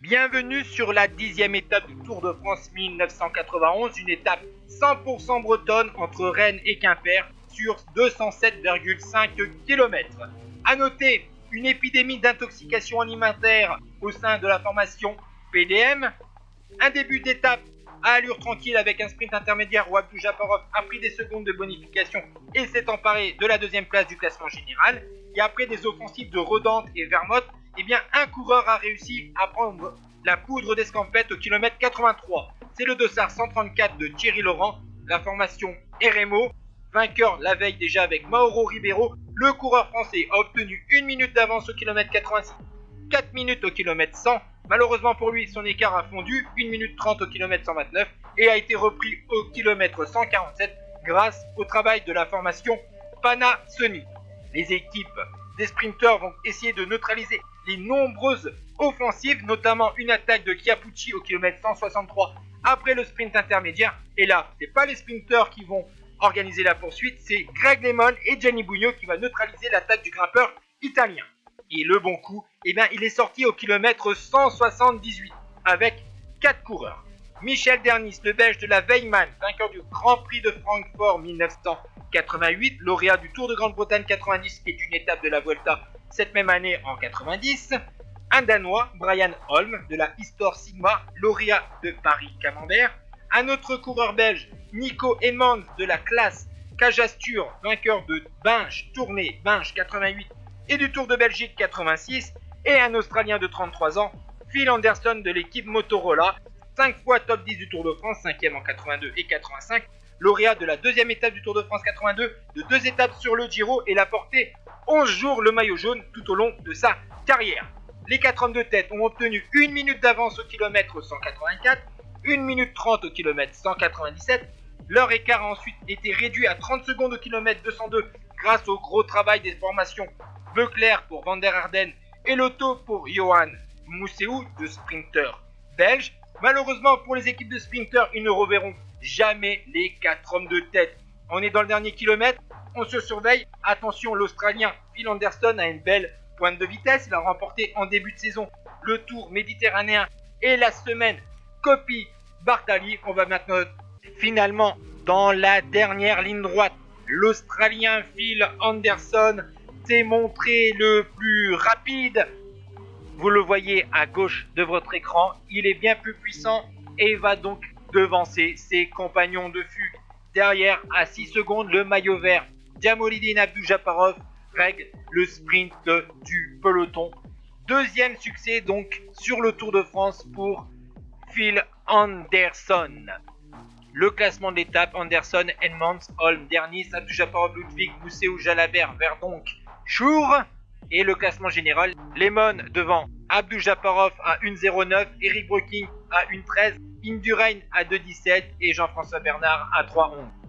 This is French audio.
Bienvenue sur la 10e étape du Tour de France 1991, une étape 100% bretonne entre Rennes et Quimper sur 207,5 km. A noter une épidémie d'intoxication alimentaire au sein de la formation PDM, un début d'étape à allure tranquille avec un sprint intermédiaire où Abdou Japarov a pris des secondes de bonification et s'est emparé de la deuxième place du classement général. Et après des offensives de Rodante et Vermotte, un coureur a réussi à prendre la poudre d'escampette au kilomètre 83. C'est le dossard 134 de Thierry Laurent, la formation RMO, vainqueur la veille déjà avec Mauro Ribeiro. Le coureur français a obtenu 1 minute d'avance au kilomètre 86, 4 minutes au kilomètre 100. Malheureusement pour lui, son écart a fondu, 1 minute 30 au kilomètre 129 et a été repris au kilomètre 147 grâce au travail de la formation Panasonic. Les équipes des sprinteurs vont essayer de neutraliser les nombreuses offensives, notamment une attaque de Chiappucci au kilomètre 163 après le sprint intermédiaire. Et là, c'est pas les sprinteurs qui vont organiser la poursuite, c'est Greg LeMond et Gianni Bugno qui va neutraliser l'attaque du grimpeur italien. Et le bon coup, il est sorti au kilomètre 178 avec 4 coureurs. Michel Dernis, le belge de la Weilmann, vainqueur du Grand Prix de Francfort 1988, lauréat du Tour de Grande-Bretagne 90 et d'une étape de la Vuelta cette même année en 90. Un Danois, Brian Holm, de la Histoire Sigma, lauréat de Paris-Camembert. Un autre coureur belge, Nico Edmonds, de la classe Cajastur, vainqueur de Binge, Tournée Binge 88 et du Tour de Belgique 86. Et un Australien de 33 ans, Phil Anderson de l'équipe Motorola, 5 fois top 10 du Tour de France, 5e en 82 et 85, lauréat de la deuxième étape du Tour de France 82, de 2 étapes sur le Giro, et il a porté 11 jours le maillot jaune tout au long de sa carrière. Les 4 hommes de tête ont obtenu 1 minute d'avance au kilomètre 184, 1 minute 30 au kilomètre 197. Leur écart a ensuite été réduit à 30 secondes au kilomètre 202 grâce au gros travail des formations Beuclair pour Van der Arden et Lotto pour Johan Mousseau, de sprinter belge. Malheureusement pour les équipes de sprinters, ils ne reverront jamais les 4 hommes de tête. On est dans le dernier kilomètre, on se surveille. Attention, l'Australien Phil Anderson a une belle pointe de vitesse. Il a remporté en début de saison le Tour méditerranéen et la semaine Coppi Bartali. On va maintenant finalement dans la dernière ligne droite. L'Australien Phil Anderson s'est montré le plus rapide. Vous le voyez à gauche de votre écran, il est bien plus puissant et va donc devancer ses compagnons de fugue. Derrière, à 6 secondes, le maillot vert, Djamolidine Abdou Japarov règle le sprint du peloton. Deuxième succès donc sur le Tour de France pour Phil Anderson. Le classement de l'étape, Anderson, Edmonds, Holm, Dernis, Abdou Japarov, Ludwig, Mousseau, Jalabert, Verdonk, Chour. Et le classement général, Lemon devant Abdou Japarov à 1,09, Eric Breking à 1,13, Indurain à 2,17 et Jean-François Bernard à 3,11.